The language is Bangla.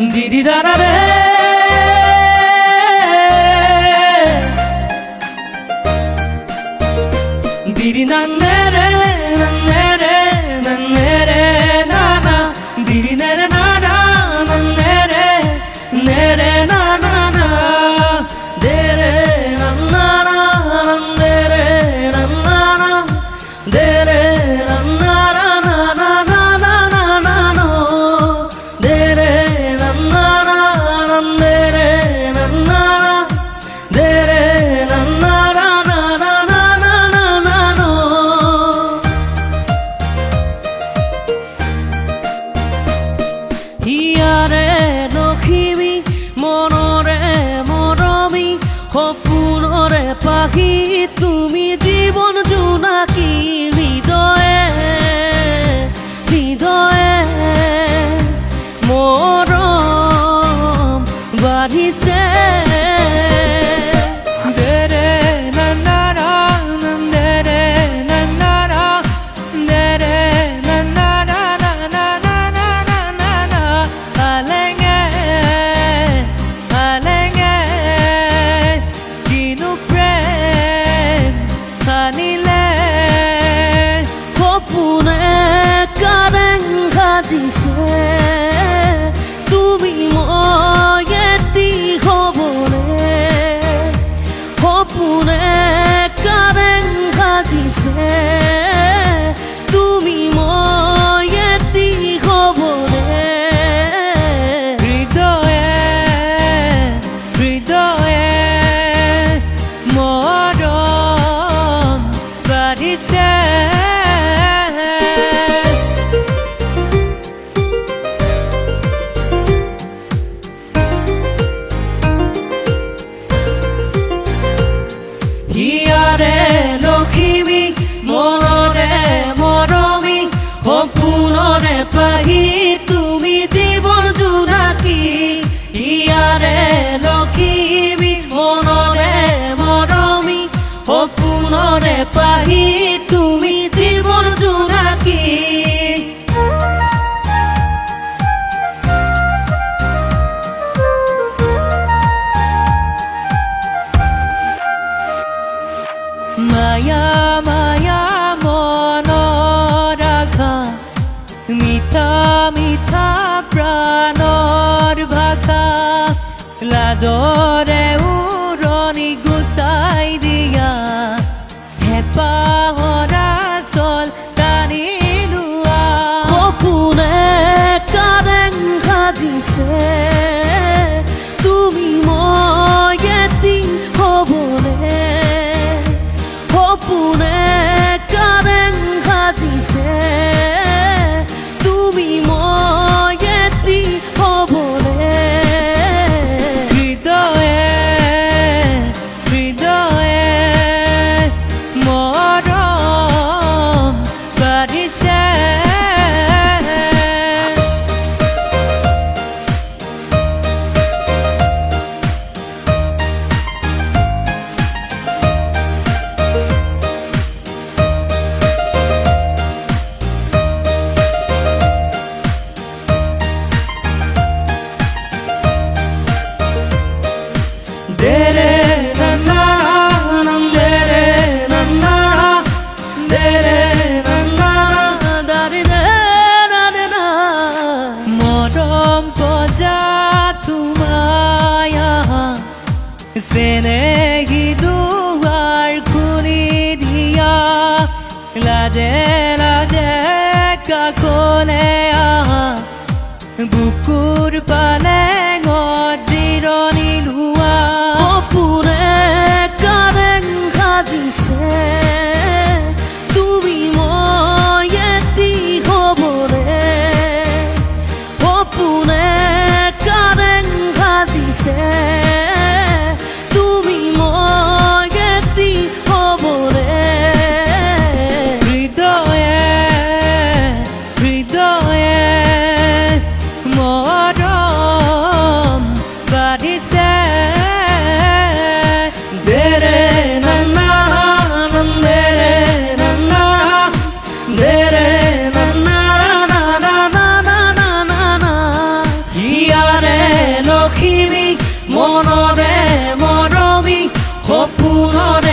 দিদি দাদা রে দিদি নান্নে রে নান্নে রে নান্নে রে নানা দিদি নেরে নানা নান্নে রে নেরে নানা না দে রে নান্না নান্নে রে নান্না দে রে নান্না নানা নানা নানা নো দে রে নান্না নান্নে রে নান্না দে রে নান্না হিয়ারে লখিমী মনরে মৰমী সপোনৰে পাখি তুমি জীৱন জোনাকী হৃদয়ে হৃদয়ে মৰম বাঢ়িছে তুমি মই এটি খবৰে সপোনে কাৰেং সাজিছে তুমি মই এটি খবৰে হৃদয়ে হৃদয়ে মৰম বাঢ়িছে হিয়ারে লখিমী মনরে মৰমী সপোনৰে পাহি তুমি জীৱন জোনাকী হিয়াৰে লখিমী মনৰে মৰমী সপোনৰে পাহি তুমি জীৱন জোনাকী মায়া মায়া মনৰ আশা মিঠা মিঠা প্ৰাণৰ ভাষা লাজৰে উৰণি গুচাই দিয়া হেঁপাহৰা চল টানি লোৱা সপোনে কাৰেং সাজিছে তুমি মই এটি খবৰে সপোনে কাৰেং সাজিছে তুমি মই এটি খবৰে হৃদয়ে হৃদয়ে মৰম বাঢ়িছে Dere nanna dere nanna dere nanna dare dare na মৰম পজা তোমায়া সেনেহি দুৱাৰ খুলি দিয়া লাজে লাজে কাকলে আহা বুকুৰ পালেঙত জিৰণি লোৱা সপোনে কাৰেং সাজিছে তুমি মই এটি খবৰে সপোনে কাৰেং সাজিছে তুমি মই এটি খবৰে হৃদয়ে হৃদয়ে মৰম মনৰে মৰমী সপোনৰে